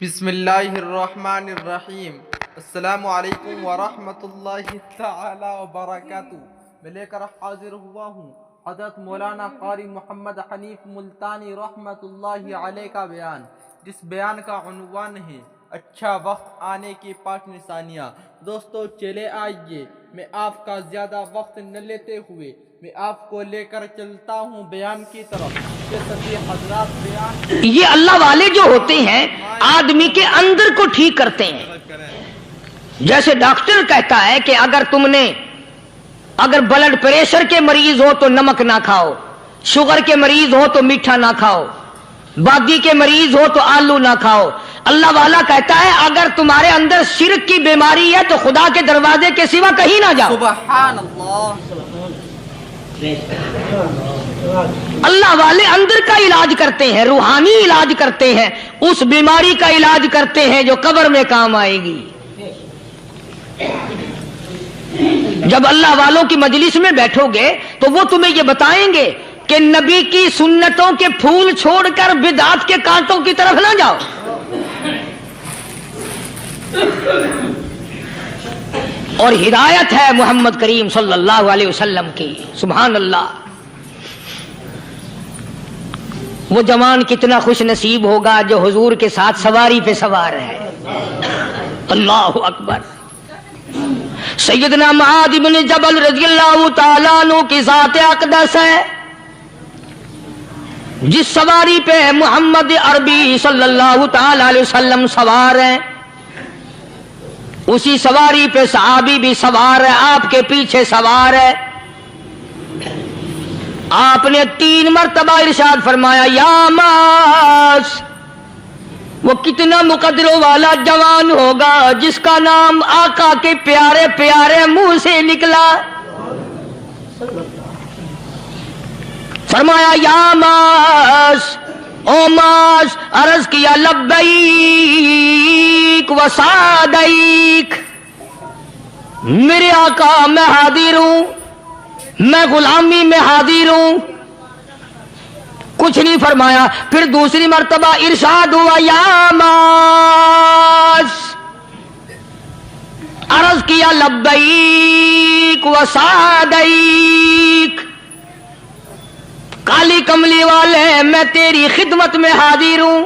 بسم اللہ الرحمن الرحیم۔ السلام علیکم ورحمۃ اللہ تعالی وبرکاتہ۔ میں لے کر حاضر ہوا ہوں حضرت مولانا قاری محمد حنیف ملتانی رحمۃ اللہ علیہ کا بیان، جس بیان کا عنوان ہے اچھا وقت آنے کی پاک نشانیاں۔ دوستو چلے آئیے، میں آپ کا زیادہ وقت نہ لیتے ہوئے میں آپ کو لے کر چلتا ہوں بیان کی طرف۔ سبھی حضرات بیان یہ اللہ والے جو ہوتے ہیں آدمی کے اندر کو ٹھیک کرتے ہیں۔ جیسے ڈاکٹر کہتا ہے کہ اگر بلڈ پریشر کے مریض ہو تو نمک نہ کھاؤ، شوگر کے مریض ہو تو میٹھا نہ کھاؤ، باقی کے مریض ہو تو آلو نہ کھاؤ۔ اللہ والا کہتا ہے اگر تمہارے اندر شرک کی بیماری ہے تو خدا کے دروازے کے سوا کہیں نہ جاؤ۔ سبحان اللہ۔ اللہ والے اندر کا علاج کرتے ہیں، روحانی علاج کرتے ہیں، اس بیماری کا علاج کرتے ہیں جو قبر میں کام آئے گی۔ جب اللہ والوں کی مجلس میں بیٹھو گے تو وہ تمہیں یہ بتائیں گے کہ نبی کی سنتوں کے پھول چھوڑ کر بدعت کے کانٹوں کی طرف نہ جاؤ۔ اور ہدایت ہے محمد کریم صلی اللہ علیہ وسلم کی۔ سبحان اللہ۔ وہ جوان کتنا خوش نصیب ہوگا جو حضور کے ساتھ سواری پہ سوار ہے۔ اللہ اکبر۔ سیدنا معاذ بن جبل رضی اللہ تعالیٰ عنہ کی ذات اقدس ہے، جس سواری پہ محمد عربی صلی اللہ تعالی علیہ وسلم سوار ہیں، اسی سواری پہ صحابی بھی سوار ہے، آپ کے پیچھے سوار ہے۔ آپ نے 3 مرتبہ ارشاد فرمایا یا معاذ۔ وہ کتنا مقدروں والا جوان ہوگا جس کا نام آقا کے پیارے پیارے منہ سے نکلا۔ فرمایا یا معاذ، او معاذ، عرض کیا لبیک و سعدیک، میرے آقا میں حاضر ہوں، میں غلامی میں حاضر ہوں۔ کچھ نہیں فرمایا، پھر دوسری مرتبہ ارشاد ہوا یا معاذ، عرض کیا لبیک و سعدیک، کالی کملی والے میں تیری خدمت میں حاضر ہوں،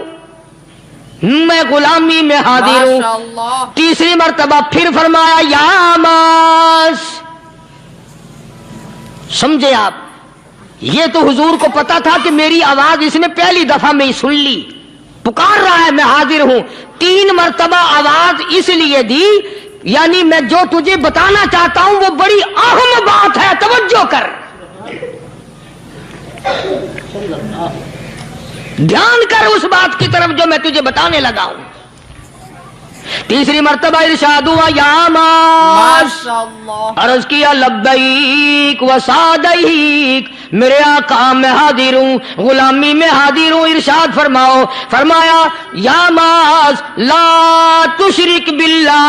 میں غلامی میں حاضر ہوں۔ ماشاءاللہ۔ تیسری مرتبہ پھر فرمایا یا معاذ۔ سمجھے آپ، یہ تو حضور کو پتا تھا کہ میری آواز اس نے پہلی دفعہ میں ہی سن لی، پکار رہا ہے میں حاضر ہوں۔ 3 مرتبہ آواز اس لیے دی، یعنی میں جو تجھے بتانا چاہتا ہوں وہ بڑی اہم بات ہے، توجہ کر، دھیان کر اس بات کی طرف جو میں تجھے بتانے لگا ہوں۔ تیسری مرتبہ ارشاد ہوا یا معاذ، ماشاءاللہ۔ عرض کیا لبیک و سعدیک، میرے آقا میں حاضر ہوں، غلامی میں حاضر ہوں۔ ارشاد فرمایا یا معاذ لا تشرک باللہ،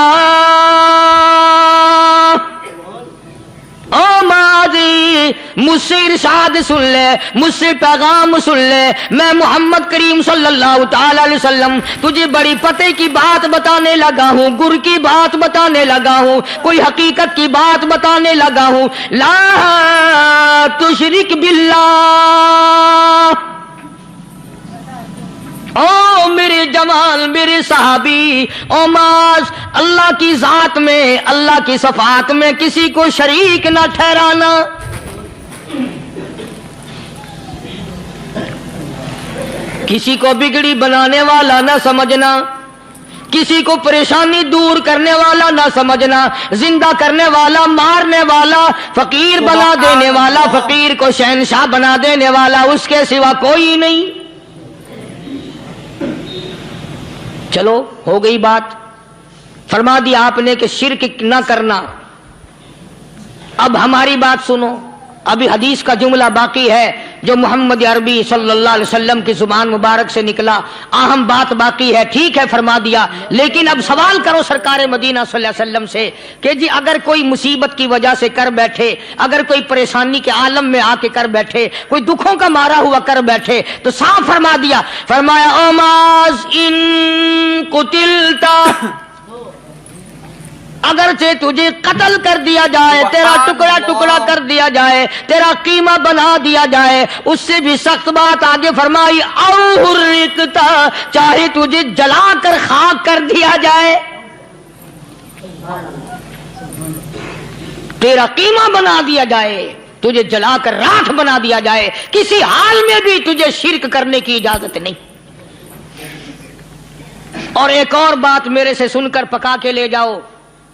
او ماضی مجھ سے ارشاد سن لے، مجھ سے پیغام سن لے، میں محمد کریم صلی اللہ تعالی علیہ وسلم تجھے بڑی پتے کی بات بتانے لگا ہوں، گر کی بات بتانے لگا ہوں، کوئی حقیقت کی بات بتانے لگا ہوں۔ لا تشرک باللہ، او میرے جوان، میرے صحابی، او معاذ، اللہ کی ذات میں، اللہ کی صفات میں کسی کو شریک نہ ٹھہرانا۔ کسی کو بگڑی بنانے والا نہ سمجھنا، کسی کو پریشانی دور کرنے والا نہ سمجھنا، زندہ کرنے والا، مارنے والا، فقیر بنا دینے والا، فقیر کو شہنشاہ بنا دینے والا، اس کے سوا کوئی نہیں۔ چلو ہو گئی بات، فرما دیا آپ نے کہ شرک نہ کرنا۔ اب ہماری بات سنو، ابھی حدیث کا جملہ باقی ہے جو محمد عربی صلی اللہ علیہ وسلم کی زبان مبارک سے نکلا، اہم بات باقی ہے۔ ٹھیک ہے فرما دیا، لیکن اب سوال کرو سرکار مدینہ صلی اللہ علیہ وسلم سے کہ جی اگر کوئی مصیبت کی وجہ سے کر بیٹھے، اگر کوئی پریشانی کے عالم میں آ کے کر بیٹھے، کوئی دکھوں کا مارا ہوا کر بیٹھے، تو صاف فرما دیا، فرمایا او معاذ ان اگرچہ تجھے قتل کر دیا جائے، تیرا ٹکڑا ٹکڑا کر دیا جائے، تیرا قیمہ بنا دیا جائے، اس سے بھی سخت بات آگے فرمائی، او حرقتا، چاہے تجھے جلا کر خاک کر دیا جائے، تیرا قیمہ بنا دیا جائے، تجھے جلا کر راکھ بنا دیا جائے، کسی حال میں بھی تجھے شرک کرنے کی اجازت نہیں۔ اور ایک اور بات میرے سے سن کر پکا کے لے جاؤ،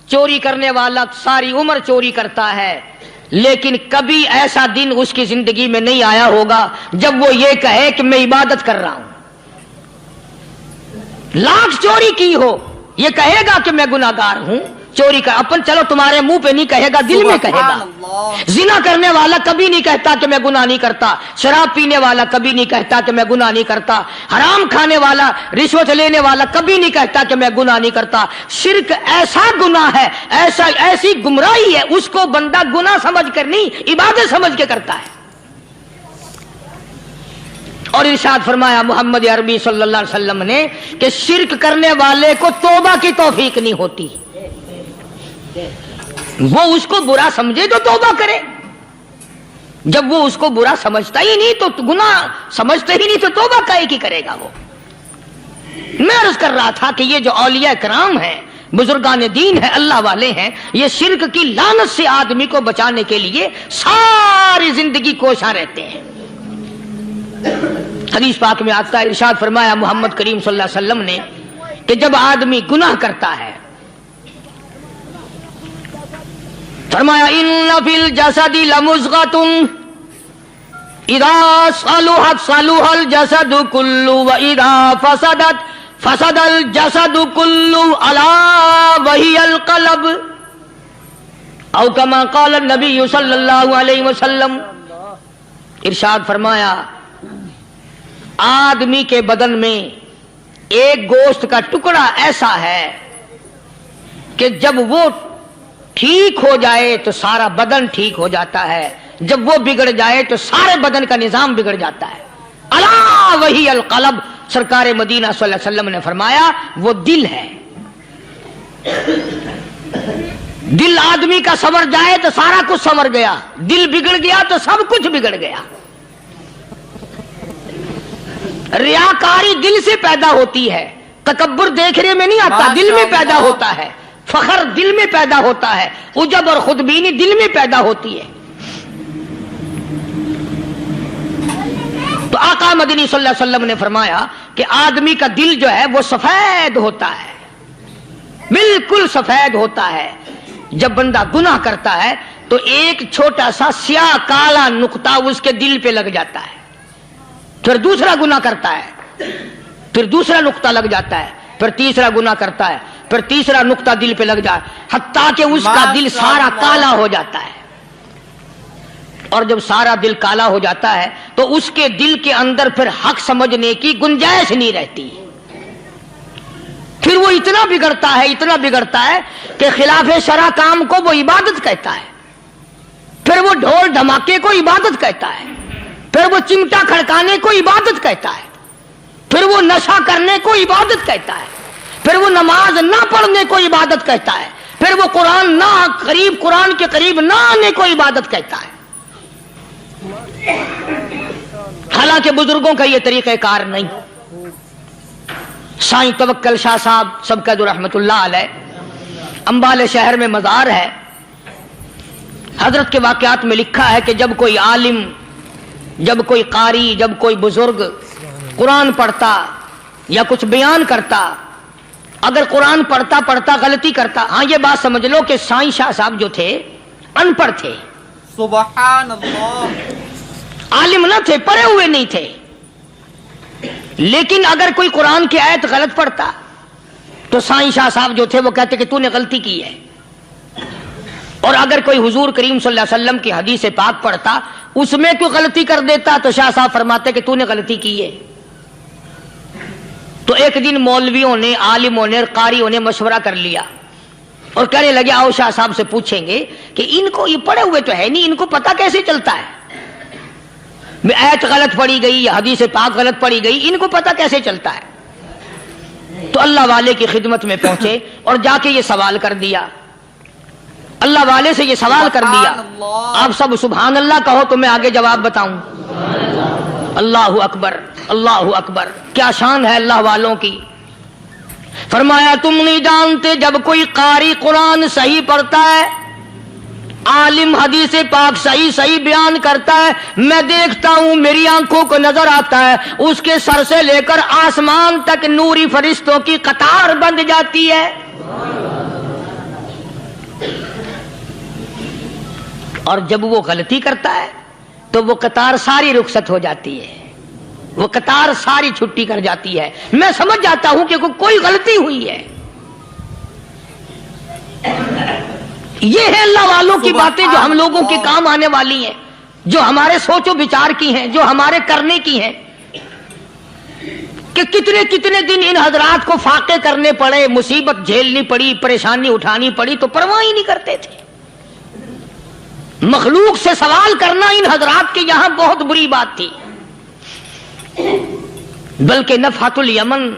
چوری کرنے والا ساری عمر چوری کرتا ہے، لیکن کبھی ایسا دن اس کی زندگی میں نہیں آیا ہوگا جب وہ یہ کہے کہ میں عبادت کر رہا ہوں۔ لاکھ چوری کی ہو، یہ کہے گا کہ میں گناہگار ہوں، چوری کا اپن چلو تمہارے منہ پہ نہیں کہے گا، دل میں کہے گا۔ زنا کرنے والا کبھی نہیں کہتا کہ میں گناہ نہیں کرتا، شراب پینے والا کبھی نہیں کہتا کہ میں گناہ نہیں کرتا، حرام کھانے والا، رشوت لینے والا کبھی نہیں کہتا کہ میں گناہ نہیں کرتا۔ شرک ایسا گناہ ہے، ایسی گمراہی ہے، اس کو بندہ گناہ سمجھ کر نہیں، عبادت سمجھ کے کرتا ہے۔ اور ارشاد فرمایا محمد عربی صلی اللہ علیہ وسلم نے کہ شرک کرنے والے کو توبہ کی توفیق نہیں ہوتی، وہ اس کو برا سمجھے تو توبہ کرے، جب وہ اس کو برا سمجھتا ہی نہیں تو گناہ سمجھتا ہی نہیں تو توبہ کائے کی کرے گا وہ۔ میں عرض کر رہا تھا کہ یہ جو اولیاء کرام ہیں، بزرگان دین ہیں، اللہ والے ہیں، یہ شرک کی لعنت سے آدمی کو بچانے کے لیے ساری زندگی کوشاں رہتے ہیں۔ حدیث پاک میں آتا ہے، ارشاد فرمایا محمد کریم صلی اللہ علیہ وسلم نے کہ جب آدمی گناہ کرتا ہے، فرمایا ان فی الجسد لمضغۃ اذا صلحت صلح الجسد كله واذا فسدت فسد الجسد كله الا وهي القلب، او كما قال النبي صلی اللہ علیہ وسلم۔ ارشاد فرمایا آدمی کے بدن میں ایک گوشت کا ٹکڑا ایسا ہے کہ جب وہ ٹھیک ہو جائے تو سارا بدن ٹھیک ہو جاتا ہے، جب وہ بگڑ جائے تو سارے بدن کا نظام بگڑ جاتا ہے۔ الا وہی القلب، سرکار مدینہ صلی اللہ علیہ وسلم نے فرمایا وہ دل ہے۔ دل آدمی کا سنور جائے تو سارا کچھ سنور گیا، دل بگڑ گیا تو سب کچھ بگڑ گیا۔ ریاکاری دل سے پیدا ہوتی ہے، تکبر دیکھنے میں نہیں آتا، دل میں پیدا ہوتا ہے، فخر دل میں پیدا ہوتا ہے، عجب اور خودبینی دل میں پیدا ہوتی ہے۔ تو آقا مدنی صلی اللہ علیہ وسلم نے فرمایا کہ آدمی کا دل جو ہے وہ سفید ہوتا ہے، بالکل سفید ہوتا ہے۔ جب بندہ گناہ کرتا ہے تو ایک چھوٹا سا سیاہ کالا نقطہ اس کے دل پہ لگ جاتا ہے، پھر دوسرا گناہ کرتا ہے، پھر دوسرا نقطہ لگ جاتا ہے، پھر تیسرا گناہ کرتا ہے، پھر تیسرا نقطہ دل پہ لگ جائے، حتیٰ کہ اس کا دل سارا کالا ہو جاتا ہے۔ اور جب سارا دل کالا ہو جاتا ہے تو اس کے دل کے اندر پھر حق سمجھنے کی گنجائش نہیں رہتی، پھر وہ اتنا بگڑتا ہے کہ خلاف شرع کام کو وہ عبادت کہتا ہے، پھر وہ ڈھول دھماکے کو عبادت کہتا ہے، پھر وہ چمٹا کھڑکانے کو عبادت کہتا ہے، پھر وہ نشہ کرنے کو عبادت کہتا ہے، پھر وہ نماز نہ پڑھنے کو عبادت کہتا ہے، پھر وہ قرآن کے قریب نہ آنے کو عبادت کہتا ہے۔ حالانکہ بزرگوں کا یہ طریقہ کار نہیں۔ سائیں توکل شاہ صاحب سب کا جو رحمت اللہ علیہ، امبالے شہر میں مزار ہے، حضرت کے واقعات میں لکھا ہے کہ جب کوئی عالم، جب کوئی قاری، جب کوئی بزرگ قرآن پڑھتا یا کچھ بیان کرتا، اگر قرآن پڑھتا غلطی کرتا، ہاں یہ بات سمجھ لو کہ سائیں شاہ صاحب جو تھے ان پڑھ تھے، سبحان اللہ، عالم نہ تھے، پڑھے ہوئے نہیں تھے، لیکن اگر کوئی قرآن کی آیت غلط پڑھتا تو سائیں شاہ صاحب جو تھے وہ کہتے کہ تو نے غلطی کی ہے، اور اگر کوئی حضور کریم صلی اللہ علیہ وسلم کی حدیث پاک پڑھتا اس میں کوئی غلطی کر دیتا تو شاہ صاحب فرماتے کہ تو نے غلطی کی ہے۔ تو ایک دن مولویوں نے، عالموں نے، قاریوں نے مشورہ کر لیا اور کہنے لگے آؤ شاہ صاحب سے پوچھیں گے کہ ان کو یہ پڑھے ہوئے تو ہے نہیں، ان کو پتہ کیسے چلتا ہے، آیت غلط پڑھی گئی یا حدیث پاک غلط پڑھی گئی، ان کو پتہ کیسے چلتا ہے؟ تو اللہ والے کی خدمت میں پہنچے اور جا کے یہ سوال کر دیا اللہ والے سے یہ سوال کر دیا. آپ سب سبحان اللہ کہو تو میں آگے جواب بتاؤں. اللہ اکبر اللہ اکبر. کیا شان ہے اللہ والوں کی. فرمایا تم نہیں جانتے جب کوئی قاری قرآن صحیح پڑھتا ہے, عالم حدیث پاک صحیح بیان کرتا ہے, میں دیکھتا ہوں میری آنکھوں کو نظر آتا ہے اس کے سر سے لے کر آسمان تک نوری فرشتوں کی قطار بند جاتی ہے. اور جب وہ غلطی کرتا ہے تو وہ قطار ساری رخصت ہو جاتی ہے, وہ قطار ساری چھٹی کر جاتی ہے. میں سمجھ جاتا ہوں کہ کوئی غلطی ہوئی ہے. یہ ہے اللہ والوں کی باتیں جو ہم لوگوں کے کام آنے والی ہیں, جو ہمارے سوچ و بچار کی ہیں, جو ہمارے کرنے کی ہیں. کہ کتنے کتنے دن ان حضرات کو فاقے کرنے پڑے, مصیبت جھیلنی پڑی, پریشانی اٹھانی پڑی تو پرواہ ہی نہیں کرتے تھے. مخلوق سے سوال کرنا ان حضرات کے یہاں بہت بری بات تھی. بلکہ نفحۃ الیمن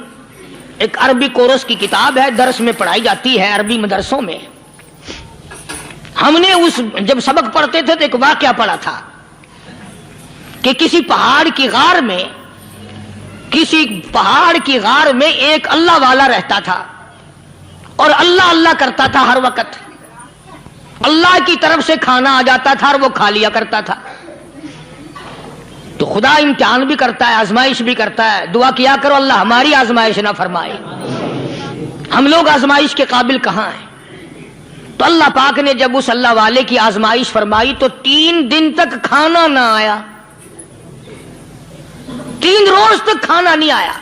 ایک عربی کورس کی کتاب ہے, درس میں پڑھائی جاتی ہے عربی مدرسوں میں. ہم نے جب سبق پڑھتے تھے تو ایک واقعہ پڑھا تھا کہ کسی پہاڑ کی غار میں ایک اللہ والا رہتا تھا اور اللہ اللہ کرتا تھا ہر وقت. اللہ کی طرف سے کھانا آ جاتا تھا اور وہ کھا لیا کرتا تھا. تو خدا امتحان بھی کرتا ہے, آزمائش بھی کرتا ہے. دعا کیا کرو اللہ ہماری آزمائش نہ فرمائے. ہم لوگ آزمائش کے قابل کہاں ہیں. تو اللہ پاک نے جب اس اللہ والے کی آزمائش فرمائی تو 3 دن تک کھانا نہ آیا, 3 روز تک کھانا نہیں آیا.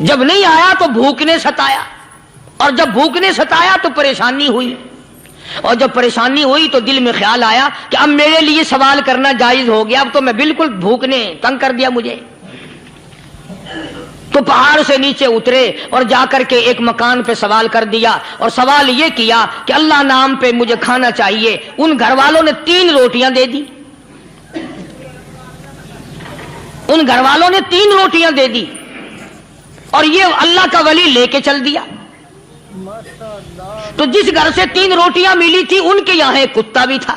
جب نہیں آیا تو بھوک نے ستایا, اور جب بھوک نے ستایا تو پریشانی ہوئی, اور جب پریشانی ہوئی تو دل میں خیال آیا کہ اب میرے لیے سوال کرنا جائز ہو گیا, اب تو میں بالکل بھوک نے تنگ کر دیا مجھے. تو پہاڑ سے نیچے اترے اور جا کر کے ایک مکان پہ سوال کر دیا, اور سوال یہ کیا کہ اللہ نام پہ مجھے کھانا چاہیے. ان گھر والوں نے 3 روٹیاں دے دی, ان گھر والوں نے 3 روٹیاں دے دی, اور یہ اللہ کا ولی لے کے چل دیا. تو جس گھر سے 3 روٹیاں ملی تھی ان کے یہاں ایک کتا بھی تھا,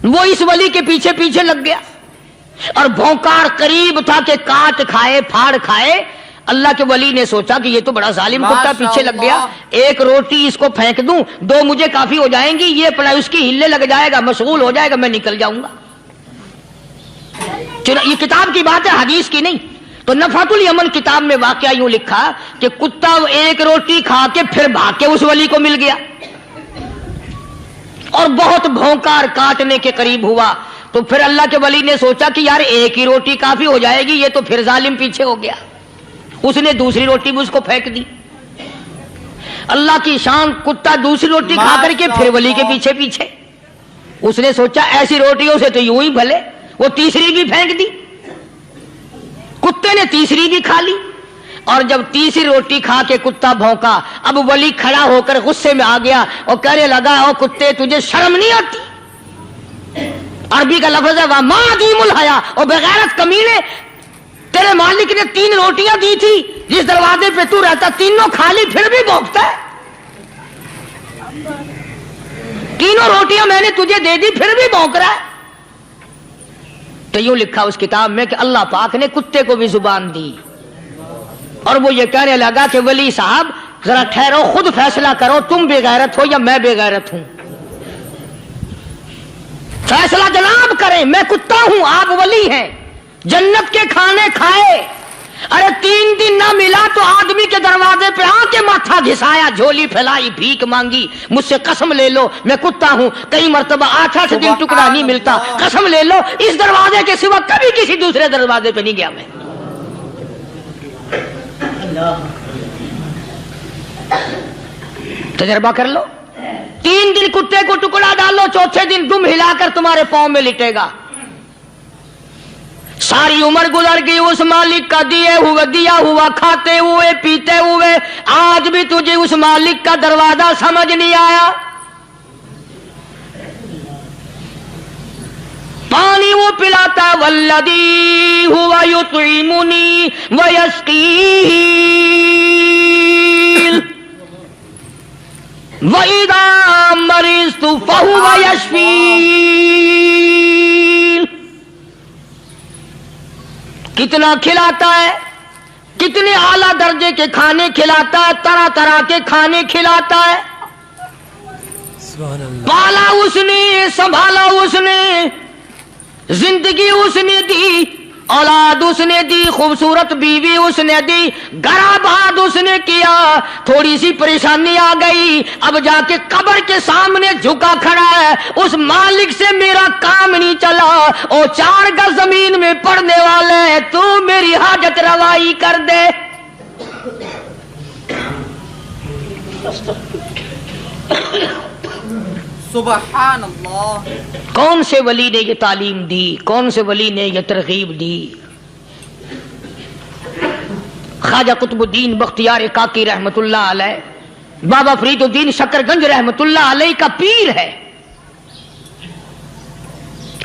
وہ اس ولی کے پیچھے پیچھے لگ گیا اور بھونکار قریب تھا کہ کاٹ کھائے پھاڑ کھائے. اللہ کے ولی نے سوچا کہ یہ تو بڑا ظالم کتا پیچھے لگ گیا, 1 روٹی اس کو پھینک دوں, 2 مجھے کافی ہو جائیں گی, یہ پڑا اس کی ہلے لگ جائے گا, مشغول ہو جائے گا, میں نکل جاؤں گا. یہ کتاب کی بات ہے, حدیث کی نہیں. تو نفحۃ الیمن کتاب میں واقعہ یوں لکھا کہ کتا 1 روٹی کھا کے پھر بھاگ کے اس ولی کو مل گیا اور بہت بھونکار کاٹنے کے قریب ہوا. تو پھر اللہ کے ولی نے سوچا کہ یار 1 ہی روٹی کافی ہو جائے گی, یہ تو پھر ظالم پیچھے ہو گیا. اس نے دوسری روٹی بھی اس کو پھینک دی. اللہ کی شان, کتا دوسری روٹی کھا کر کے پھر ولی کے پیچھے پیچھے. اس نے سوچا ایسی روٹیوں سے تو یوں ہی بھلے, وہ تیسری بھی پھینک دی. کتے نے تیسری بھی کھا لی, اور جب تیسری روٹی کھا کے کتا بھونکا, اب ولی کھڑا ہو کر غصے میں آ گیا اور کہنے لگا او کتے تجھے شرم نہیں آتی. عربی کا لفظ ہے وَمَا عَدِيمُ الْحَيَا, اور بغیرت کمینے, تیرے مالک نے 3 روٹیاں دی تھی, جس دروازے پہ تو رہتا تینوں کھا لی, پھر بھی بھونکتا ہے. 3 روٹیاں میں نے تجھے دے دی, پھر بھی بھونک رہا ہے. تو یوں لکھا اس کتاب میں کہ اللہ پاک نے کتے کو بھی زبان دی, اور وہ یہ کہنے لگا کہ ولی صاحب ذرا ٹھہرو, خود فیصلہ کرو, تم بے غیرت ہو یا میں بے غیرت ہوں. فیصلہ جناب کریں, میں کتا ہوں, آپ ولی ہیں, جنت کے کھانے کھائے, ارے 3 دن نہ ملا تو آدمی کے دروازے پہ آ کے ماتھا گھسایا, جھولی پھیلائی, بھیک مانگی, مجھ سے قسم لے لو میں کتا ہوں, کئی مرتبہ 8 دن ٹکڑا نہیں ملتا, قسم لے لو اس دروازے کے سوا کبھی کسی دوسرے دروازے پہ نہیں گیا میں. تجربہ کر لو, 3 دن کتے کو ٹکڑا ڈالو, 4تھے دن دم ہلا کر تمہارے پاؤں میں لٹے گا. ساری عمر گزر گئی اس مالک کا دیا ہوا کھاتے ہوئے پیتے ہوئے, آج بھی تجھے اس مالک کا دروازہ سمجھ نہیں آیا. پانی وہ پلاتا ہے, والذی ہوا یطعمنی ویسقین, وَإِذَا مَرِضْتُ فَهُوَ يَشْفِينِ. کتنا کھلاتا ہے، کتنے اعلیٰ درجے کے کھانے کھلاتا ہے، طرح طرح کے کھانے کھلاتا ہے. پالا اس نے، سنبھالا اس نے، زندگی اس نے دی، اولاد اس نے دی، خوبصورت بیوی اس نے دی، گھر آباد اس نے کیا. تھوڑی سی پریشانی آ گئی، اب جا کے قبر کے سامنے جھکا کھڑا ہے. اس مالک سے میرا کام نہیں چلا، او 4 گز زمین میں پڑنے والے، تو میری حاجت روائی کر دے. سبحان اللہ. کون سے ولی نے یہ تعلیم دی، کون سے ولی نے یہ ترغیب دی؟ خواجہ قطب الدین بختیار کاکی رحمت اللہ علیہ، بابا فرید الدین شکر گنج رحمت اللہ علیہ کا پیر ہے.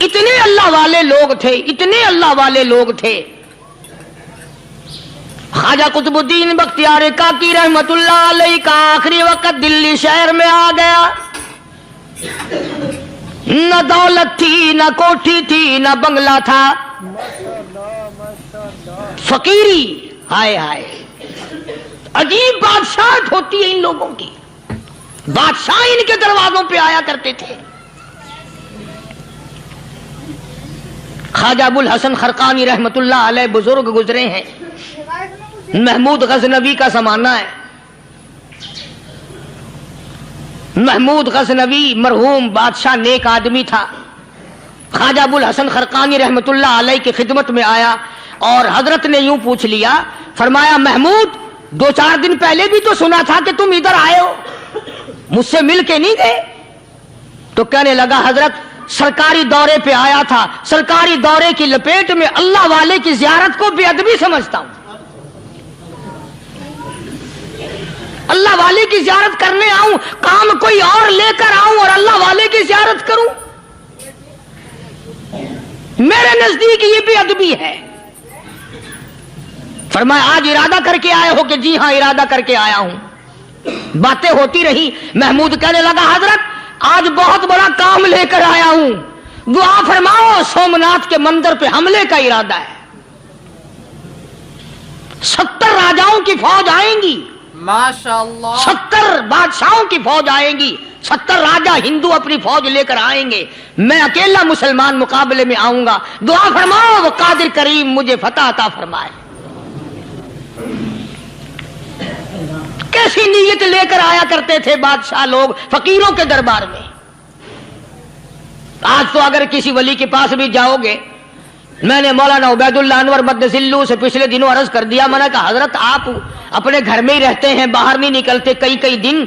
اتنے اللہ والے لوگ تھے، اتنے اللہ والے لوگ تھے. خواجہ قطب الدین بختیار کاکی رحمت اللہ علیہ کا آخری وقت دلی شہر میں آ گیا. نہ دولت تھی، نہ کوٹھی تھی، نہ بنگلہ تھا، فقیری. ہائے ہائے، عجیب بادشاہت ہوتی ہے ان لوگوں کی. بادشاہ ان کے دروازوں پہ آیا کرتے تھے. خواجہ ابو الحسن خرقانی رحمت اللہ علیہ بزرگ گزرے ہیں. محمود غزنوی کا زمانہ ہے. محمود غزنوی مرحوم بادشاہ نیک آدمی تھا. خواجہ ابو الحسن خرقانی رحمت اللہ علیہ کی خدمت میں آیا اور حضرت نے یوں پوچھ لیا، فرمایا محمود 2-4 دن پہلے بھی تو سنا تھا کہ تم ادھر آئے ہو، مجھ سے مل کے نہیں گئے؟ تو کہنے لگا حضرت سرکاری دورے پہ آیا تھا، سرکاری دورے کی لپیٹ میں اللہ والے کی زیارت کو بے ادبی سمجھتا ہوں. اللہ والے کی زیارت کرنے آؤں، کام کوئی اور لے کر آؤں اور اللہ والے کی زیارت کروں؟ میرے نزدیک یہ بے ادبی ہے. فرمایا آج ارادہ کر کے آئے ہو؟ کہ جی ہاں ارادہ کر کے آیا ہوں. باتیں ہوتی رہی. محمود کہنے لگا حضرت آج بہت بڑا کام لے کر آیا ہوں، دعا فرماؤ. سومناتھ کے مندر پہ حملے کا ارادہ ہے. 70 راجاؤں کی فوج آئیں گی، ماشاءاللہ. 70 بادشاہوں کی فوج آئیں گی، 70 راجا ہندو اپنی فوج لے کر آئیں گے. میں اکیلا مسلمان مقابلے میں آؤں گا. دعا فرماؤ وہ قادر کریم مجھے فتح عطا فرمائے. کیسی نیت لے کر آیا کرتے تھے بادشاہ لوگ فقیروں کے دربار میں. آج تو اگر کسی ولی کے پاس بھی جاؤ گے، میں نے مولانا عبید اللہ انور مدذلو سے پچھلے دنوں عرض کر دیا، میں نے کہا حضرت آپ اپنے گھر میں ہی رہتے ہیں، باہر نہیں نکلتے، کئی دن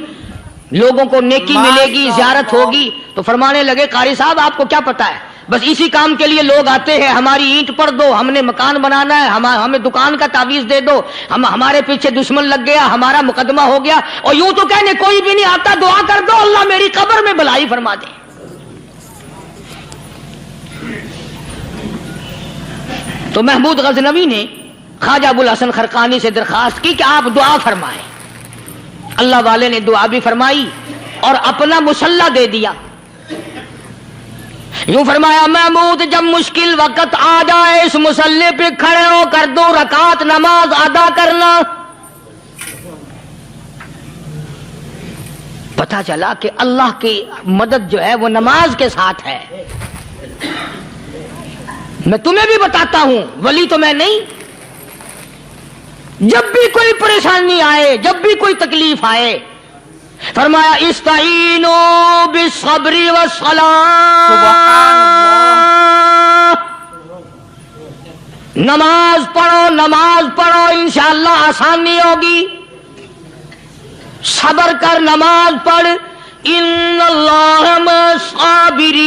لوگوں کو نیکی ملے گی، زیارت ہوگی. تو فرمانے لگے قاری صاحب آپ کو کیا پتا ہے، بس اسی کام کے لیے لوگ آتے ہیں. ہماری اینٹ پر دو، ہم نے مکان بنانا ہے، ہمیں دکان کا تعویذ دے دو، ہمارے پیچھے دشمن لگ گیا، ہمارا مقدمہ ہو گیا. اور یوں تو کہنے کوئی بھی نہیں آتا، دعا کر دو اللہ میری قبر میں بھلائی فرما دے. تو محمود غزنوی نے خواجہ ابو الحسن خرقانی سے درخواست کی کہ آپ دعا فرمائیں. اللہ والے نے دعا بھی فرمائی اور اپنا مسلح دے دیا. یوں فرمایا محمود جب مشکل وقت آ جائے اس مسلح پہ کھڑے ہو کر 2 رکعت نماز ادا کرنا. پتہ چلا کہ اللہ کی مدد جو ہے وہ نماز کے ساتھ ہے. میں تمہیں بھی بتاتا ہوں، ولی تو میں نہیں. جب بھی کوئی پریشانی آئے، جب بھی کوئی تکلیف آئے، فرمایا استعینوا بالصبر والصلاۃ. نماز پڑھو انشاءاللہ آسانی ہوگی. صبر کر، نماز پڑھ. ان اللہ مع الصابرین،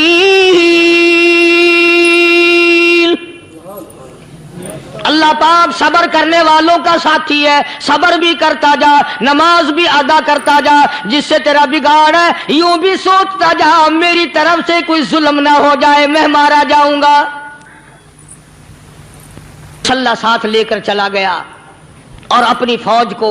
اللہ پاک صبر کرنے والوں کا ساتھی ہے. صبر بھی کرتا جا، نماز بھی ادا کرتا جا. جس سے تیرا بگاڑ ہے یوں بھی سوچتا جا میری طرف سے کوئی ظلم نہ ہو جائے، میں مارا جاؤں گا. اللہ ساتھ لے کر چلا گیا اور اپنی فوج کو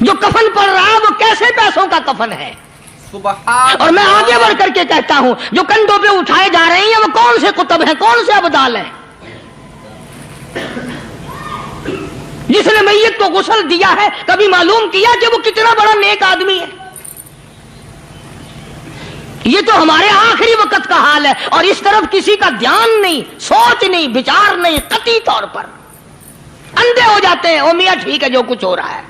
جو کفن پڑ رہا ہے وہ کیسے پیسوں کا کفن ہے؟ سبحان اور میں اللہ۔ آگے بڑھ کر کے کہتا ہوں جو کندھوں پہ اٹھائے جا رہے ہیں وہ کون سے کتب ہیں، کون سے ابدال ہیں؟ جس نے میت کو غسل دیا ہے کبھی معلوم کیا کہ وہ کتنا بڑا نیک آدمی ہے؟ یہ تو ہمارے آخری وقت کا حال ہے، اور اس طرف کسی کا دھیان نہیں، سوچ نہیں، وچار نہیں، قطعی طور پر اندھے ہو جاتے ہیں۔ او میاں ٹھیک ہے جو کچھ ہو رہا ہے۔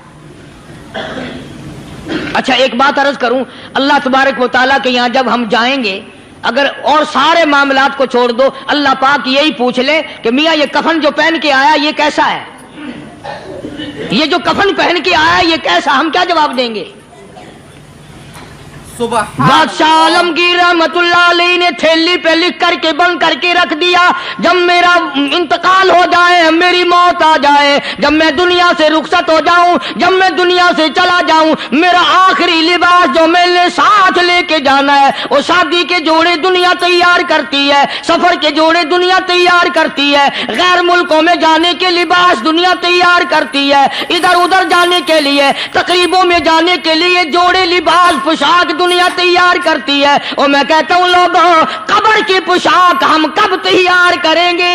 اچھا ایک بات عرض کروں، اللہ تبارک و تعالیٰ کے یہاں جب ہم جائیں گے، اگر اور سارے معاملات کو چھوڑ دو، اللہ پاک یہی پوچھ لے کہ میاں یہ کفن جو پہن کے آیا یہ کیسا ہے؟ یہ جو کفن پہن کے آیا یہ کیسا؟ ہم کیا جواب دیں گے؟ بادشاہ عالمگیر رحمت اللہ علیہ نے تھیلی پہ لکھ کر کے بند کر کے رکھ دیا، جب میرا انتقال ہو جائے، میری موت آ جائے، جب میں دنیا سے رخصت ہو جاؤں، جب میں دنیا سے چلا جاؤں، میرا آخری لباس جو میں نے ساتھ لے کے جانا ہے وہ شادی کے جوڑے دنیا تیار کرتی ہے، سفر کے جوڑے دنیا تیار کرتی ہے، غیر ملکوں میں جانے کے لباس دنیا تیار کرتی ہے، ادھر ادھر جانے کے لیے، تقریبوں میں جانے کے لیے جوڑے لباس پوشاک دنیا تیار کرتی ہے۔ اور میں کہتا ہوں لوگوں، قبر کی پوشاک ہم کب تیار کریں گے؟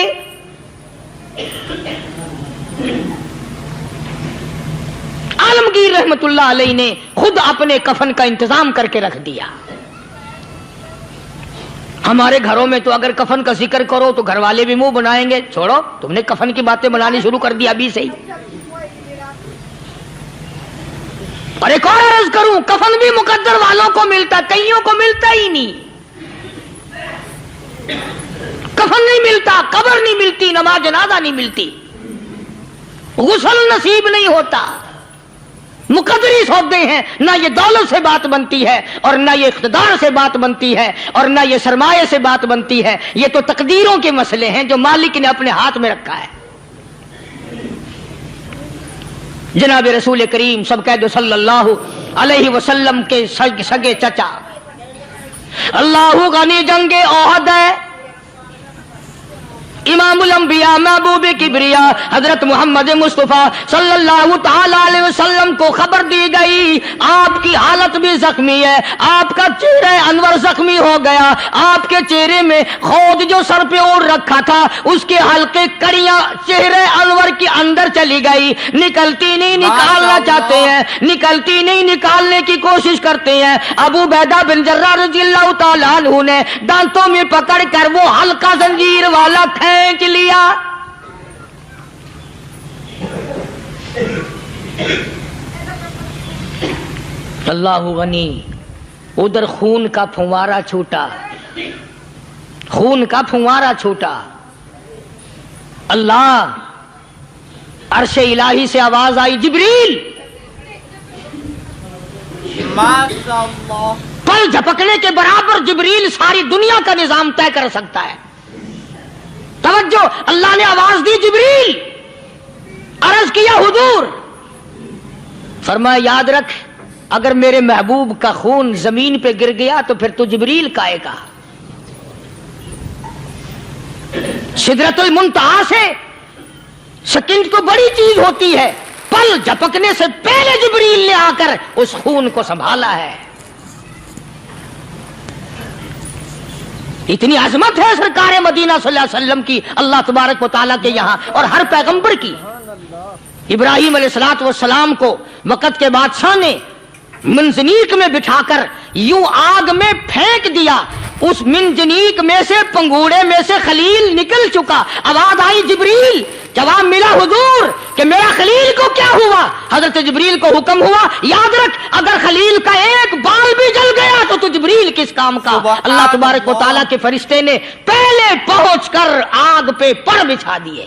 عالمگیر رحمت اللہ علیہ نے خود اپنے کفن کا انتظام کر کے رکھ دیا۔ ہمارے گھروں میں تو اگر کفن کا ذکر کرو تو گھر والے بھی منہ بنائیں گے، چھوڑو تم نے کفن کی باتیں بنانی شروع کر دی ابھی سے ہی۔ اور ایک اور عرض کروں، کفن بھی مقدر والوں کو ملتا، کئیوں کو ملتا ہی نہیں۔ کفن نہیں ملتا، قبر نہیں ملتی، نماز جنازہ نہیں ملتی، غسل نصیب نہیں ہوتا۔ مقدری سودے ہیں، نہ یہ دولت سے بات بنتی ہے، اور نہ یہ اقتدار سے بات بنتی ہے، اور نہ یہ سرمایہ سے بات بنتی ہے۔ یہ تو تقدیروں کے مسئلے ہیں جو مالک نے اپنے ہاتھ میں رکھا ہے۔ جناب رسول کریم سب کہہ دو صلی اللہ علیہ وسلم کے سگے چچا، اللہ غنی جنگ احد ہے، امام الانبیاء محبوب کبریا حضرت محمد مصطفیٰ صلی اللہ تعالی علیہ وسلم کو خبر دی گئی آپ کی حالت بھی زخمی ہے، آپ کا چہرہ انور زخمی ہو گیا، آپ کے چہرے میں خود جو سر پہ اوڑھ رکھا تھا اس کے حلقے کڑیاں چہرے انور کے اندر چلی گئی، نکلتی نہیں، نکالنا چاہتے ہیں، نکلتی نہیں، نکالنے کی کوشش کرتے ہیں۔ ابو عبیدہ بن جراح رضی اللہ تعالیٰ عنہ نے دانتوں میں پکڑ کر وہ حلقہ زنجیر والا کھینچ لیا۔ اللہ غنی، ادھر خون کا پھوارا چھوٹا، خون کا پھوارا چھوٹا۔ اللہ، عرش الہی سے آواز آئی، جبریل، ماشاء اللہ، پل جھپکنے کے برابر جبریل ساری دنیا کا نظام طے کر سکتا ہے۔ توجہ، اللہ نے آواز دی جبریل، عرض کیا حضور، فرمایا یاد رکھ اگر میرے محبوب کا خون زمین پہ گر گیا تو پھر تو جبریل کا آئے گا۔ سدرۃ المنتہا سے سیکنڈ تو بڑی چیز ہوتی ہے، پل جھپکنے سے پہلے جبریل نے آ کر اس خون کو سنبھالا ہے۔ اتنی عظمت ہے سرکار مدینہ صلی اللہ علیہ وسلم کی اللہ تبارک و تعالیٰ کے یہاں اور ہر پیغمبر کی۔ ابراہیم علیہ السلام کو وقت کے بادشاہ نے منجنیق میں بٹھا کر یوں آگ میں پھینک دیا، اس منجنیق میں سے، پنگوڑے میں سے خلیل نکل چکا۔ آواز آئی جبریل، جواب ملا حضور کہ میرا خلیل کو کیا ہوا؟ حضرت جبریل کو حکم ہوا یاد رکھ اگر خلیل کا ایک بال بھی جل گیا تو جبریل کس کام کا؟ اللہ تبارک و تعالیٰ کے فرشتے نے پہلے پہنچ کر آگ پہ پڑ بچھا دیے۔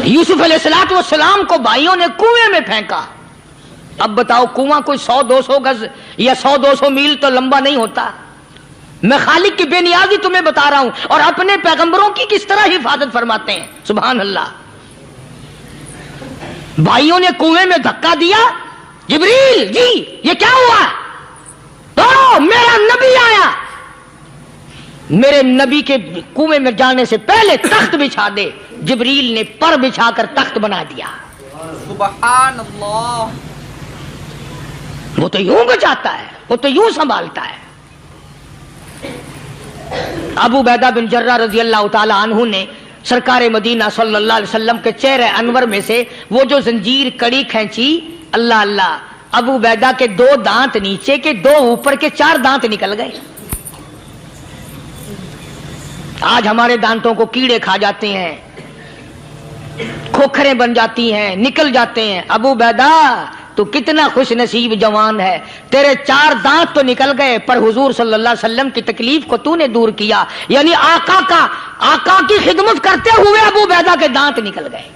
یوسف علیہ السلام کو بھائیوں نے کنویں میں پھینکا۔ اب بتاؤ کنواں کوئی 100-200 گز یا 100-200 میل تو لمبا نہیں ہوتا۔ میں خالق کی بے نیازی تمہیں بتا رہا ہوں اور اپنے پیغمبروں کی کس طرح حفاظت فرماتے ہیں، سبحان اللہ۔ بھائیوں نے کنویں میں دھکا دیا، جبریل جی یہ کیا ہوا؟ تو میرا نبی آیا، میرے نبی کے کنویں میں جانے سے پہلے تخت بچھا دے. جبریل نے پر بچھا کر تخت بنا دیا. سبحان اللہ. وہ تو یوں بچاتا ہے, وہ تو یوں سنبھالتا ہے. ابو عبیدہ بن جرہ رضی اللہ تعالی عنہ نے سرکار مدینہ صلی اللہ علیہ وسلم کے چہرے انور میں سے وہ جو زنجیر کڑی کھینچی, اللہ اللہ, ابو عبیدہ کے 2 دانت نیچے کے, 2 اوپر کے, 4 دانت نکل گئے. آج ہمارے دانتوں کو کیڑے کھا جاتے ہیں, کھوکھریں بن جاتی ہیں, نکل جاتے ہیں. ابو عبیدہ تو کتنا خوش نصیب جوان ہے, تیرے 4 دانت تو نکل گئے پر حضور صلی اللہ علیہ وسلم کی تکلیف کو تو نے دور کیا. یعنی آقا کی خدمت کرتے ہوئے ابو عبیدہ کے دانت نکل گئے.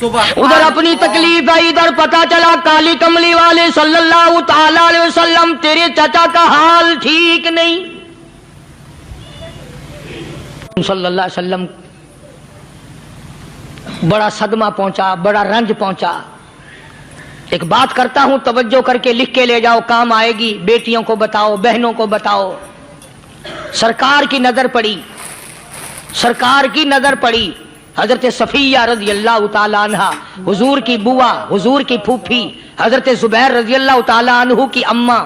ادھر اپنی تکلیف ہے, ادھر پتا چلا کالی کملی والے صلی اللہ تعالی علیہ وسلم تیرے چچا کا حال ٹھیک نہیں. صلی اللہ علیہ وسلم بڑا صدمہ پہنچا, بڑا رنج پہنچا. ایک بات کرتا ہوں, توجہ کر کے لکھ کے لے جاؤ, کام آئے گی. بیٹیوں کو بتاؤ, بہنوں کو بتاؤ. سرکار کی نظر پڑی, سرکار کی نظر پڑی. حضرت صفیہ رضی اللہ تعالی عنہ, حضور کی بوا, حضور کی پھوپھی, حضرت زبیر رضی اللہ تعالی عنہ کی اماں,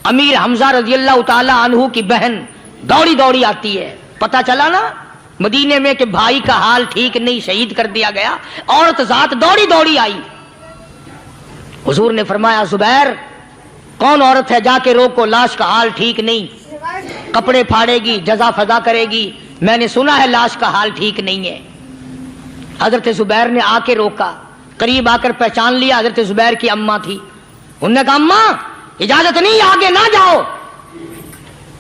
امیر حمزہ رضی اللہ تعالی عنہ کی بہن دوڑی دوڑی آتی ہے. پتا چلا نا مدینے میں کہ بھائی کا حال ٹھیک نہیں, شہید کر دیا گیا. عورت ذات دوڑی دوڑی آئی. حضور نے فرمایا زبیر کون عورت ہے, جا کے روکو, لاش کا حال ٹھیک نہیں, کپڑے پھاڑے گی, جزا فضا کرے گی. میں نے سنا ہے لاش کا حال ٹھیک نہیں ہے. حضرت زبیر نے آ کے روکا, قریب آ کر پہچان لیا حضرت زبیر کی اماں تھی. انہوں نے کہا اماں اجازت نہیں, آگے نہ جاؤ.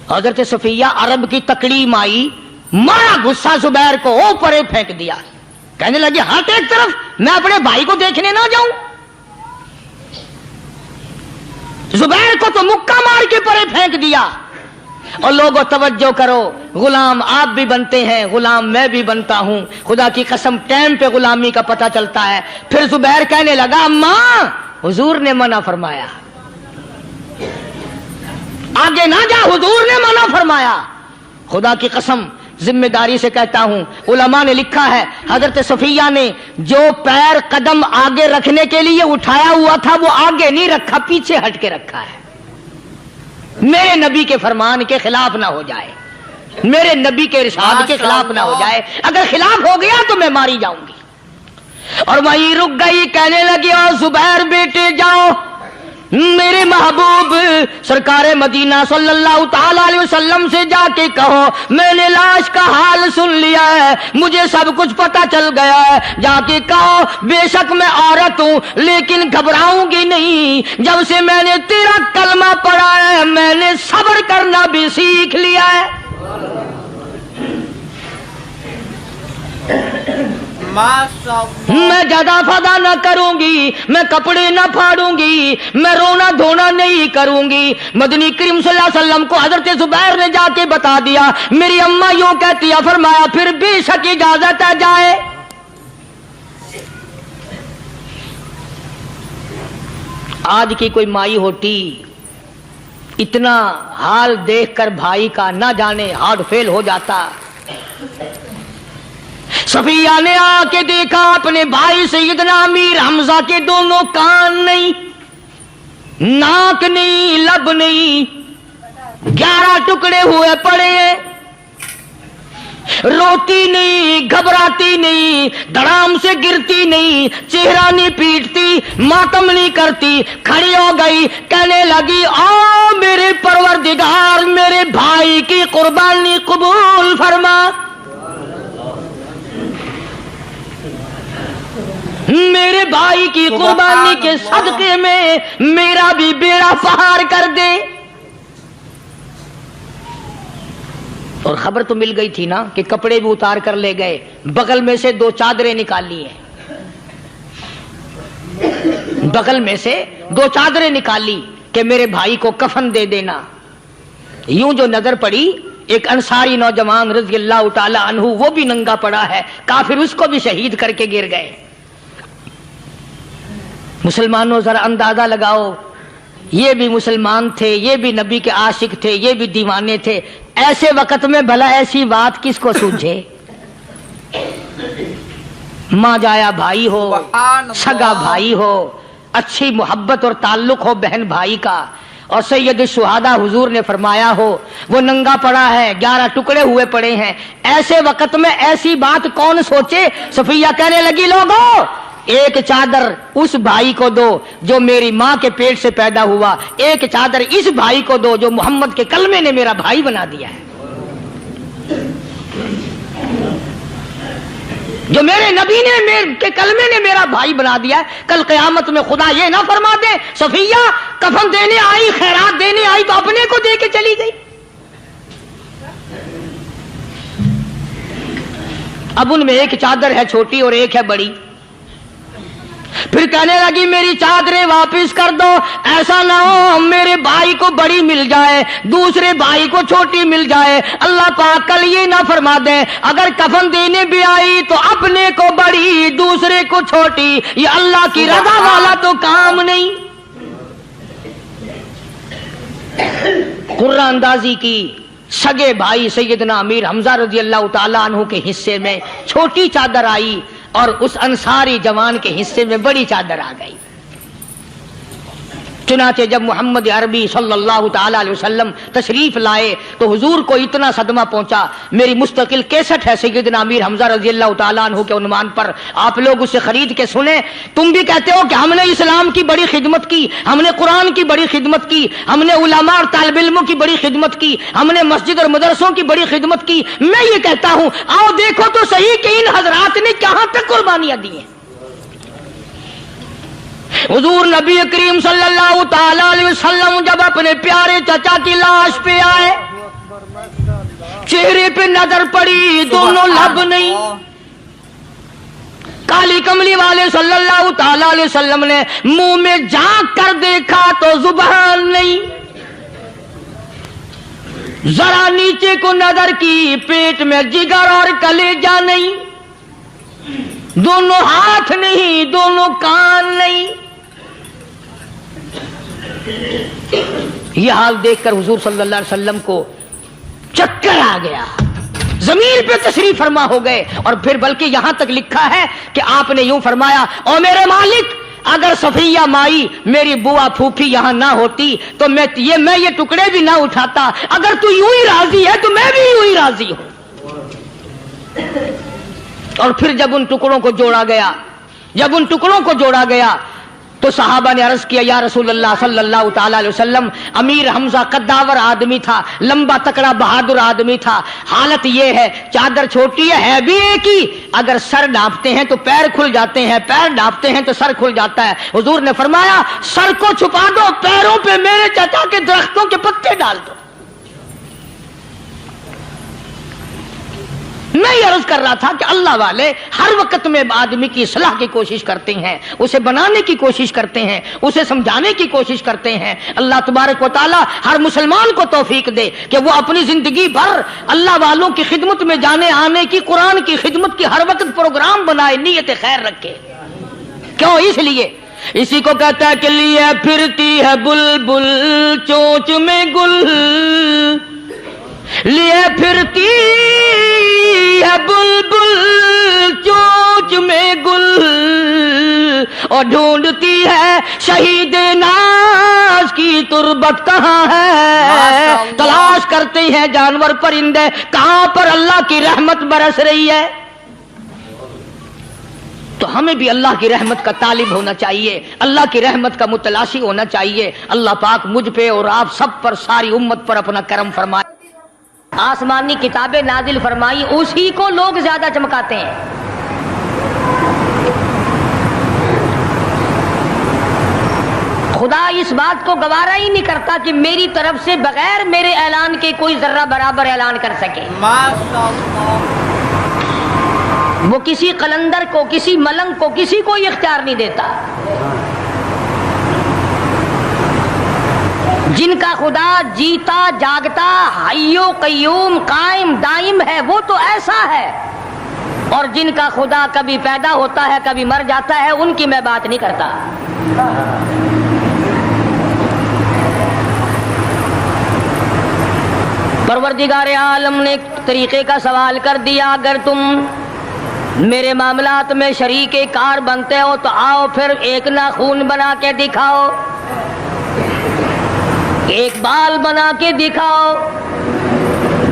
حضرت صفیہ عرب کی تکڑی مائی, مارا غصہ زبیر کو, اوپر پھینک دیا. کہنے لگی ہٹ ایک طرف, میں اپنے بھائی کو دیکھنے نہ جاؤں. زبیر کو تو مکہ مار کے پرے پھینک دیا. اور لوگوں توجہ کرو, غلام آپ بھی بنتے ہیں, غلام میں بھی بنتا ہوں. خدا کی قسم ٹائم پہ غلامی کا پتہ چلتا ہے. پھر زبیر کہنے لگا اماں حضور نے منع فرمایا, آگے نہ جا, حضور نے منع فرمایا. خدا کی قسم ذمہ داری سے کہتا ہوں, علماء نے لکھا ہے حضرت صفیہ نے جو پیر قدم آگے رکھنے کے لیے اٹھایا ہوا تھا وہ آگے نہیں رکھا, پیچھے ہٹ کے رکھا ہے. میرے نبی کے فرمان کے خلاف نہ ہو جائے, میرے نبی کے ارشاد کے خلاف نہ ہو جائے. اگر خلاف ہو گیا تو میں ماری جاؤں گی. اور وہیں رک گئی, کہنے لگی اور زبیر بیٹے جاؤ, میرے محبوب سرکار مدینہ صلی اللہ تعالی علیہ وسلم سے جا کے کہو میں نے لاش کا حال سن لیا ہے, مجھے سب کچھ پتا چل گیا ہے. جا کے کہو بے شک میں عورت ہوں لیکن گھبراؤں گی نہیں. جب سے میں نے تیرا کلمہ پڑھا ہے میں نے صبر کرنا بھی سیکھ لیا ہے. میں جدا فدا نہ کروں گی, میں کپڑے نہ پھاڑوں گی, میں رونا دھونا نہیں کروں گی. مدنی کریم صلی اللہ علیہ وسلم کو حضرت زبیر نے جا کے بتا دیا, میری اماں یوں کہتی ہے. فرمایا پھر بے شک اجازت ہے جائے. آج کی کوئی مائی ہوتی اتنا حال دیکھ کر بھائی کا نہ جانے ہارٹ فیل ہو جاتا. صفیہ نے آ کے دیکھا اپنے بھائی سیدنا امیر حمزہ کے دونوں کان نہیں, ناک نہیں, لب نہیں, 11 ٹکڑے ہوئے پڑے ہیں. روتی نہیں, گھبراتی نہیں, دھڑام سے گرتی نہیں, چہرہ نہیں پیٹتی, ماتم نہیں کرتی, کھڑی ہو گئی. کہنے لگی آ میرے پروردگار میرے بھائی کی قربانی قبول فرما, میرے بھائی کی قربانی کے صدقے میں میرا بھی بیڑا پہاڑ کر دے. اور خبر تو مل گئی تھی نا کہ کپڑے بھی اتار کر لے گئے. بغل میں سے 2 چادریں نکالی ہیں, بغل میں سے 2 چادریں نکالی کہ میرے بھائی کو کفن دے دینا. یوں جو نظر پڑی ایک انصاری نوجوان رضی اللہ تعالی عنہ, وہ بھی ننگا پڑا ہے, کافر اس کو بھی شہید کر کے گر گئے. مسلمانوں ذرا اندازہ لگاؤ, یہ بھی مسلمان تھے, یہ بھی نبی کے عاشق تھے, یہ بھی دیوانے تھے, ایسے وقت میں بھلا ایسی بات کس کو سوجھے؟ ماں جایا بھائی ہو، سگا بھائی ہو، اچھی محبت اور تعلق ہو بہن بھائی کا، اور سید الشہداء حضور نے فرمایا ہو وہ ننگا پڑا ہے، 11 ٹکڑے ہوئے پڑے ہیں، ایسے وقت میں ایسی بات کون سوچے؟ صفیہ کہنے لگی لوگوں ایک چادر اس بھائی کو دو جو میری ماں کے پیٹ سے پیدا ہوا، ایک چادر اس بھائی کو دو جو محمد کے کلمے نے میرا بھائی بنا دیا ہے، جو میرے نبی نے کے کلمے نے میرا بھائی بنا دیا ہے۔ کل قیامت میں خدا یہ نہ فرما دے صفیہ کفن دینے آئی، خیرات دینے آئی تو اپنے کو دے کے چلی گئی۔ اب ان میں ایک چادر ہے چھوٹی اور ایک ہے بڑی، پھر کہنے لگی میری چادریں واپس کر دو، ایسا نہ ہو میرے بھائی کو بڑی مل جائے دوسرے بھائی کو چھوٹی مل جائے، اللہ پاک کل یہ نہ فرما دے اگر کفن دینے بھی آئی تو اپنے کو بڑی دوسرے کو چھوٹی، یہ اللہ کی رضا والا تو کام نہیں۔ قرہ اندازی کی سگے بھائی سیدنا امیر حمزہ رضی اللہ تعالیٰ عنہ کے حصے میں چھوٹی چادر آئی اور اس انصاری جوان کے حصے میں بڑی چادر آ گئی۔ چنانچہ جب محمد عربی صلی اللہ تعالی علیہ وسلم تشریف لائے تو حضور کو اتنا صدمہ پہنچا، میری مستقل کیسٹ ہے سیدنا امیر حمزہ رضی اللہ تعالیٰ عنہ کے عنوان پر، آپ لوگ اسے خرید کے سنیں۔ تم بھی کہتے ہو کہ ہم نے اسلام کی بڑی خدمت کی، ہم نے قرآن کی بڑی خدمت کی، ہم نے علماء اور طالب علموں کی بڑی خدمت کی، ہم نے مسجد اور مدرسوں کی بڑی خدمت کی۔ میں یہ کہتا ہوں آؤ دیکھو تو صحیح کہ ان حضرات نے کہاں تک قربانیاں دی ہیں۔ حضور نبی کریم صلی اللہ تعالی علیہ وسلم جب اپنے پیارے چچا کی لاش پہ آئے، چہرے پہ نظر پڑی دونوں لب نہیں، کالی کملی والے صلی اللہ تعالی علیہ وسلم نے منہ میں جھانک کر دیکھا تو زبان نہیں، ذرا نیچے کو نظر کی پیٹ میں جگر اور کلیجہ نہیں، دونوں ہاتھ نہیں دونوں کان نہیں۔ یہ حال دیکھ کر حضور صلی اللہ علیہ وسلم کو چکر آ گیا، زمین پہ تشریف فرما ہو گئے، اور پھر بلکہ یہاں تک لکھا ہے کہ آپ نے یوں فرمایا او میرے مالک اگر صفیہ مائی میری بوا پھوپھی یہاں نہ ہوتی تو میں یہ ٹکڑے بھی نہ اٹھاتا، اگر تو یوں ہی راضی ہے تو میں بھی یوں ہی راضی ہوں۔ اور پھر جب ان ٹکڑوں کو جوڑا گیا تو صحابہ نے عرض کیا یا رسول اللہ صلی اللہ تعالی علیہ وسلم امیر حمزہ قداور آدمی تھا، لمبا تکڑا بہادر آدمی تھا، حالت یہ ہے چادر چھوٹی ہے بھی ایک ہی، اگر سر ڈھانپتے ہیں تو پیر کھل جاتے ہیں، پیر ڈھانپتے ہیں تو سر کھل جاتا ہے۔ حضور نے فرمایا سر کو چھپا دو، پیروں پہ میرے چچا کے درختوں کے پتے ڈال دو۔ میں یہ عرض کر رہا تھا کہ اللہ والے ہر وقت میں آدمی کی اصلاح کی کوشش کرتے ہیں، اسے بنانے کی کوشش کرتے ہیں، اسے سمجھانے کی کوشش کرتے ہیں۔ اللہ تبارک و تعالی ہر مسلمان کو توفیق دے کہ وہ اپنی زندگی بھر اللہ والوں کی خدمت میں جانے آنے کی، قرآن کی خدمت کی ہر وقت پروگرام بنائے، نیت خیر رکھے۔ کیوں؟ اس لیے اسی کو کہتا ہے کہ لیے پھرتی ہے بلبل چونچ میں گل، لیے پھرتی ہے بلبل چونچ میں گل، اور ڈھونڈتی ہے شہید ناز کی تربت کہاں ہے، تلاش کرتے ہیں جانور پرندے کہاں پر اللہ کی رحمت برس رہی ہے۔ تو ہمیں بھی اللہ کی رحمت کا طالب ہونا چاہیے، اللہ کی رحمت کا متلاشی ہونا چاہیے۔ اللہ پاک مجھ پہ اور آپ سب پر، ساری امت پر اپنا کرم فرمائے۔ آسمانی کتابیں نازل فرمائی اسی کو لوگ زیادہ چمکاتے ہیں۔ خدا اس بات کو گوارا ہی نہیں کرتا کہ میری طرف سے بغیر میرے اعلان کے کوئی ذرہ برابر اعلان کر سکے۔ وہ کسی قلندر کو، کسی ملنگ کو، کسی کو اختیار نہیں دیتا۔ جن کا خدا جیتا جاگتا حی و قیوم قائم دائم ہے وہ تو ایسا ہے، اور جن کا خدا کبھی پیدا ہوتا ہے کبھی مر جاتا ہے ان کی میں بات نہیں کرتا۔ پروردگار عالم نے ایک طریقے کا سوال کر دیا، اگر تم میرے معاملات میں شریک کار بنتے ہو تو آؤ پھر ایک ناخون بنا کے دکھاؤ، ایک بال بنا کے دکھاؤ،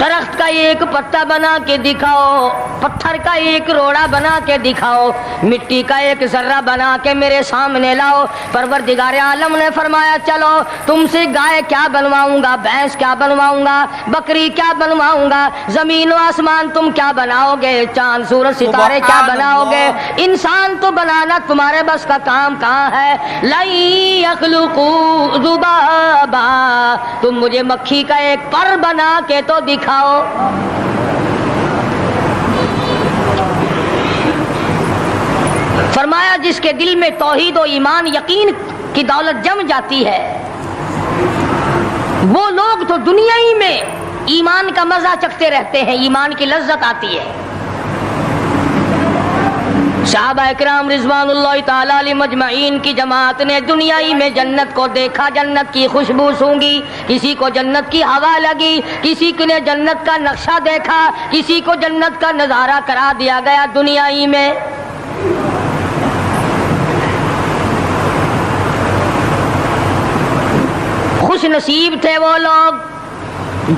درخت کا ایک پتا بنا کے دکھاؤ، پتھر کا ایک روڑا بنا کے دکھاؤ، مٹی کا ایک ذرہ بنا کے میرے سامنے لاؤ۔ پروردگار عالم نے فرمایا چلو تم سے گائے کیا بنواؤں گا، بھینس کیا بنواؤں گا، بکری کیا بنواؤں گا، زمین و آسمان تم کیا بناؤ گے، چاند سورج ستارے کیا بناؤ گے، انسان تو بنانا تمہارے بس کا کام کہاں ہے۔ لَن يَخْلُقُوا ذُبَابًا، تم مجھے مکھی کا ایک پر بنا کے تو دکھاؤ۔ فرمایا جس کے دل میں توحید و ایمان یقین کی دولت جم جاتی ہے، وہ لوگ تو دنیا ہی میں ایمان کا مزہ چکھتے رہتے ہیں، ایمان کی لذت آتی ہے۔ صحابہ اکرام رضوان اللہ تعالی علیہ مجمعین کی جماعت نے دنیا ہی میں جنت کو دیکھا، جنت کی خوشبو سونگھی، کسی کو جنت کی ہوا لگی، کسی نے جنت کا نقشہ دیکھا، کسی کو جنت کا نظارہ کرا دیا گیا دنیا ہی میں۔ خوش نصیب تھے وہ لوگ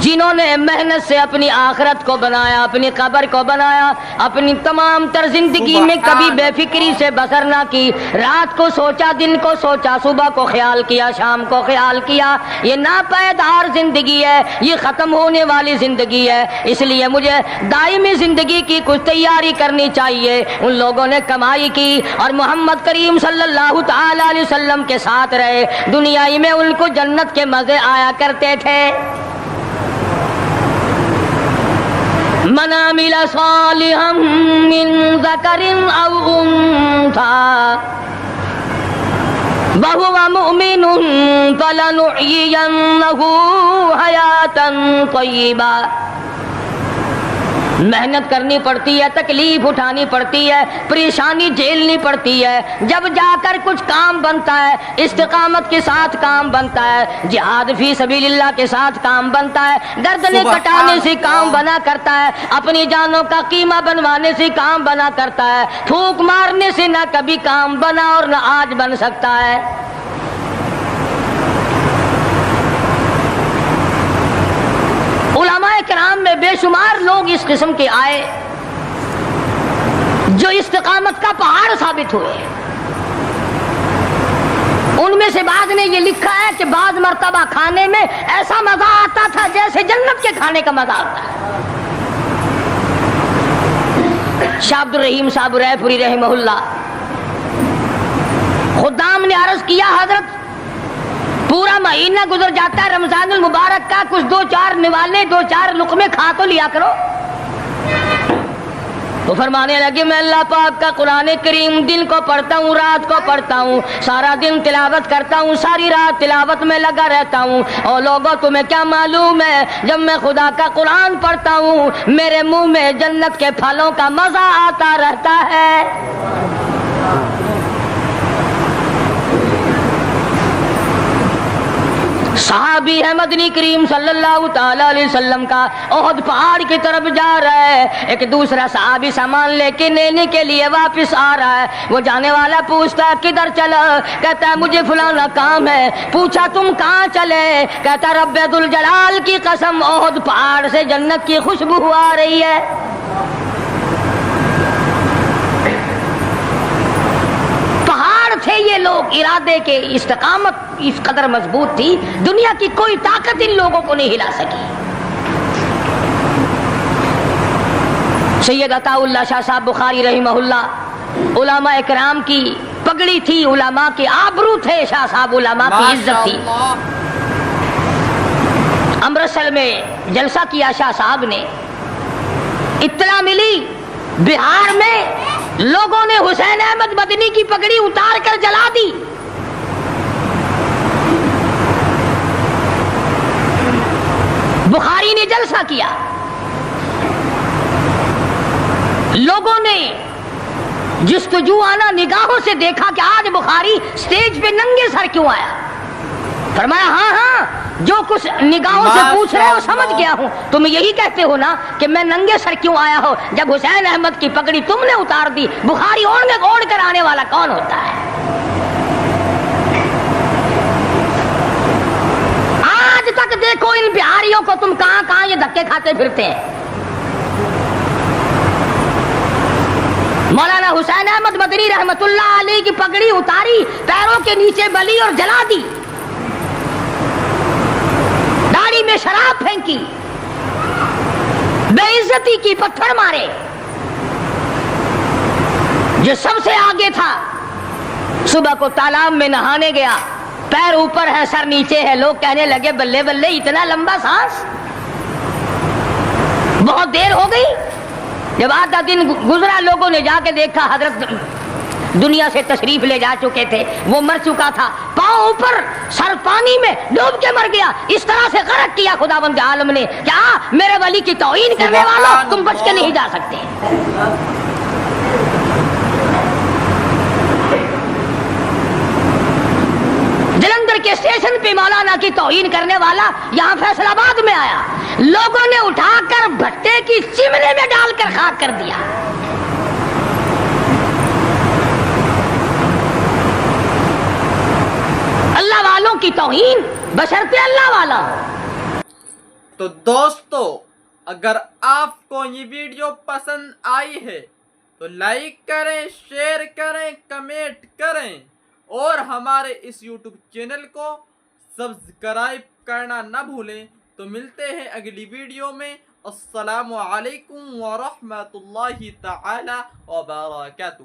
جنہوں نے محنت سے اپنی آخرت کو بنایا، اپنی قبر کو بنایا، اپنی تمام تر زندگی میں کبھی بے فکری سے بسر نہ کی، رات کو سوچا، دن کو سوچا، صبح کو خیال کیا، شام کو خیال کیا۔ یہ ناپائیدار زندگی ہے، یہ ختم ہونے والی زندگی ہے، اس لیے مجھے دائمی زندگی کی کچھ تیاری کرنی چاہیے۔ ان لوگوں نے کمائی کی اور محمد کریم صلی اللہ تعالی علیہ وسلم کے ساتھ رہے، دنیا میں ان کو جنت کے مزے آیا کرتے تھے۔ من عمل صالحا من ذکر او انثى وهو مؤمن فلنحيينه حياة طیبہ۔ محنت کرنی پڑتی ہے، تکلیف اٹھانی پڑتی ہے، پریشانی جھیلنی پڑتی ہے، جب جا کر کچھ کام بنتا ہے، استقامت کے ساتھ کام بنتا ہے، جہاد فی سبیل اللہ کے ساتھ کام بنتا ہے، گردنیں کٹانے سے کام بنا کرتا ہے، اپنی جانوں کا قیمہ بنوانے سے کام بنا کرتا ہے، پھونک مارنے سے نہ کبھی کام بنا اور نہ آج بن سکتا ہے۔ علماء کرام میں بے شمار لوگ اس قسم کے آئے جو استقامت کا پہاڑ ثابت ہوئے۔ ان میں سے بعض نے یہ لکھا ہے کہ بعض مرتبہ کھانے میں ایسا مزہ آتا تھا جیسے جنت کے کھانے کا مزہ آتا ہے۔ شاہ عبد الرحیم صاحب رائے پوری رحمہ اللہ، خدام نے عرض کیا حضرت پورا مہینہ گزر جاتا ہے رمضان المبارک کا، کچھ دو چار نوالے، دو چار لقمے کھا تو لیا کرو۔ تو فرمانے لگے میں اللہ پاک کا قرآن کریم دن کو پڑھتا ہوں، رات کو پڑھتا ہوں، سارا دن تلاوت کرتا ہوں، ساری رات تلاوت میں لگا رہتا ہوں، اور لوگوں تمہیں کیا معلوم ہے جب میں خدا کا قرآن پڑھتا ہوں میرے منہ میں جنت کے پھلوں کا مزہ آتا رہتا ہے۔ صحابی ہے مدنی کریم صلی اللہ تعالی علیہ وسلم کا، احد پہاڑ کی طرف جا رہا ہے، ایک دوسرا صحابی سامان لے کے لینے کے لیے واپس آ رہا ہے، وہ جانے والا پوچھتا ہے کدھر چلا، کہتا ہے مجھے فلانا کام ہے، پوچھا تم کہاں چلے، کہتا رب ذوالجلال کی قسم احد پہاڑ سے جنت کی خوشبو آ رہی ہے۔ تھے یہ لوگ ارادے کے، استقامت اس قدر مضبوط تھی، دنیا کی کوئی طاقت ان لوگوں کو نہیں ہلا سکی۔ سید عطا اللہ شاہ صاحب بخاری رحمہ اللہ، علماء اکرام کی پگڑی تھی، علماء کے آبرو تھے شاہ صاحب، علماء کی عزت تھی۔ امرتسر میں جلسہ کیا شاہ صاحب نے، اطلاع ملی بہار میں لوگوں نے حسین احمد مدنی کی پگڑی اتار کر جلا دی۔ بخاری نے جلسہ کیا، لوگوں نے جستجو آنا نگاہوں سے دیکھا کہ آج بخاری سٹیج پہ ننگے سر کیوں آیا۔ فرمایا ہاں ہاں جو کچھ نگاہوں سے پوچھ رہے ہو سمجھ گیا ہوں. تم یہی کہتے ہو نا کہ میں ننگے سر کیوں آیا ہو جب حسین احمد کی پگڑی تم نے اتار دی. بخاری اوڑھ کر آنے والا کون ہوتا ہے؟ آج تک دیکھو ان بہاریوں کو تم کہاں کہاں یہ دھکے کھاتے پھرتے ہیں. مولانا حسین احمد مدنی رحمت اللہ علیہ کی پگڑی اتاری, پیروں کے نیچے بلی اور جلا دی, داڑھی میں شراب پھینکی, بے عزتی کی, پتھر مارے. جو سب سے آگے تھا صبح کو تالاب میں نہانے گیا, پیر اوپر ہے سر نیچے ہے. لوگ کہنے لگے بلے بلے اتنا لمبا سانس, بہت دیر ہو گئی. جب آدھا دن گزرا لوگوں نے جا کے دیکھا حضرت دنیا سے تشریف لے جا چکے تھے, وہ مر چکا تھا, پاؤں اوپر سر پانی میں ڈوب کے مر گیا. اس طرح سے غرق کیا خداوند عالم نے. کیا میرے ولی کی توہین کرنے والوں تم بچ کے نہیں جا سکتے. جلندھر کے اسٹیشن پہ مولانا کی توہین کرنے والا یہاں فیصل آباد میں آیا, لوگوں نے اٹھا کر بھٹے کی چمنے میں ڈال کر خاک کر دیا. اللہ والوں کی توہین بشرطے اللہ والا ہو. تو دوستو, اگر آپ کو یہ ویڈیو پسند آئی ہے تو لائک کریں, شیئر کریں, کمنٹ کریں اور ہمارے اس یوٹیوب چینل کو سبسکرائب کرنا نہ بھولیں. تو ملتے ہیں اگلی ویڈیو میں. السلام علیکم ورحمۃ اللہ تعالی وبرکاتہ.